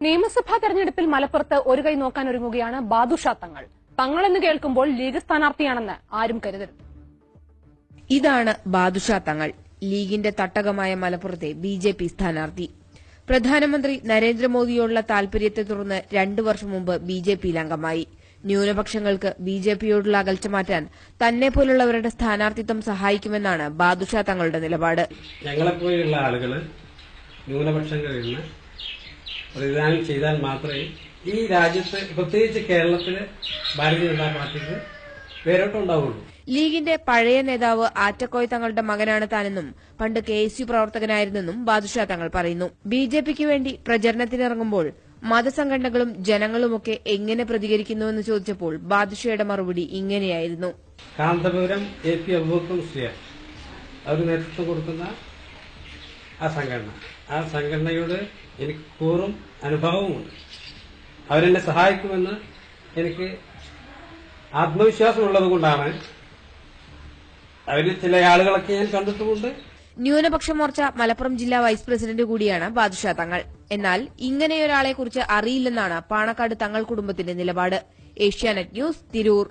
നിയമസഭാ തെരഞ്ഞെടുപ്പിൽ മലപ്പുറത്ത് ഒരു കൈ നോക്കാനൊരുങ്ങുകയാണ് ബാദുഷ തങ്ങൾ. തങ്ങളെന്ന് കേൾക്കുമ്പോൾ ലീഗ് സ്ഥാനാർത്ഥിയാണെന്ന് ആരും കരുതരുത്. ഇതാണ് ബാദുഷ തങ്ങൾ, ലീഗിന്റെ തട്ടകമായ മലപ്പുറത്തെ ബിജെപി സ്ഥാനാർത്ഥി. പ്രധാനമന്ത്രി നരേന്ദ്രമോദിയോടുള്ള താൽപര്യത്തെ തുടർന്ന് 2 വർഷം മുമ്പ് ബിജെപിയിൽ അംഗമായി. ന്യൂനപക്ഷങ്ങൾക്ക് ബിജെപിയോടുള്ള അകൽച്ച മാറ്റാൻ തന്നെപ്പോലുള്ളവരുടെ സ്ഥാനാർത്ഥിത്വം സഹായിക്കുമെന്നാണ് ബാദുഷ തങ്ങളുടെ നിലപാട്. ഞങ്ങളെപ്പോലുള്ള ആളുകൾ ന്യൂനപക്ഷങ്ങളിൽ നിന്ന് പ്രതിദാനം ചെയ്താൽ മാത്രമേ ഈ രാജ്യത്ത്, പ്രത്യേകിച്ച് കേരളത്തിലെ ഭാരതീയ ജനതാ പാർട്ടിക്ക് വേരോട്ടമുണ്ടാവുള്ളൂ. ലീഗിന്റെ പഴയ നേതാവ് ആറ്റക്കോയ് തങ്ങളുടെ മകനാണ് താനെന്നും പണ്ട് KSU പ്രവർത്തകനായിരുന്നെന്നും ബാദുഷ തങ്ങൾ പറയുന്നു. ബിജെപിക്ക് വേണ്ടി പ്രചരണത്തിനിറങ്ങുമ്പോൾ മതസംഘടനകളും ജനങ്ങളുമൊക്കെ എങ്ങനെ പ്രതികരിക്കുന്നുവെന്ന് ചോദിച്ചപ്പോൾ ബാദുഷയുടെ മറുപടി ഇങ്ങനെയായിരുന്നു. കാന്തപുരം AP അബൂബക്കർ മുസ്ലിയാർ അവർ നേതൃത്വം കൊടുക്കുന്ന ആ സംഘടനയോട് എനിക്ക് കൂറും അനുഭവവുമുണ്ട്. അവരെന്നെ സഹായിക്കുമെന്ന് എനിക്ക് ആത്മവിശ്വാസമുള്ളത് കൊണ്ടാണ്. അവരിൽ ചില ആളുകളൊക്കെ ഞാൻ കണ്ടിട്ടുമുണ്ട്. ന്യൂനപക്ഷ മോർച്ച മലപ്പുറം ജില്ലാ വൈസ് പ്രസിഡന്റ് കൂടിയാണ് ബാദുഷ തങ്ങൾ. എന്നാൽ ഇങ്ങനെയൊരാളെക്കുറിച്ച് അറിയില്ലെന്നാണ് പാണക്കാട് തങ്ങൾ കുടുംബത്തിന്റെ നിലപാട്. ഏഷ്യാനെറ്റ് ന്യൂസ്, തിരൂർ.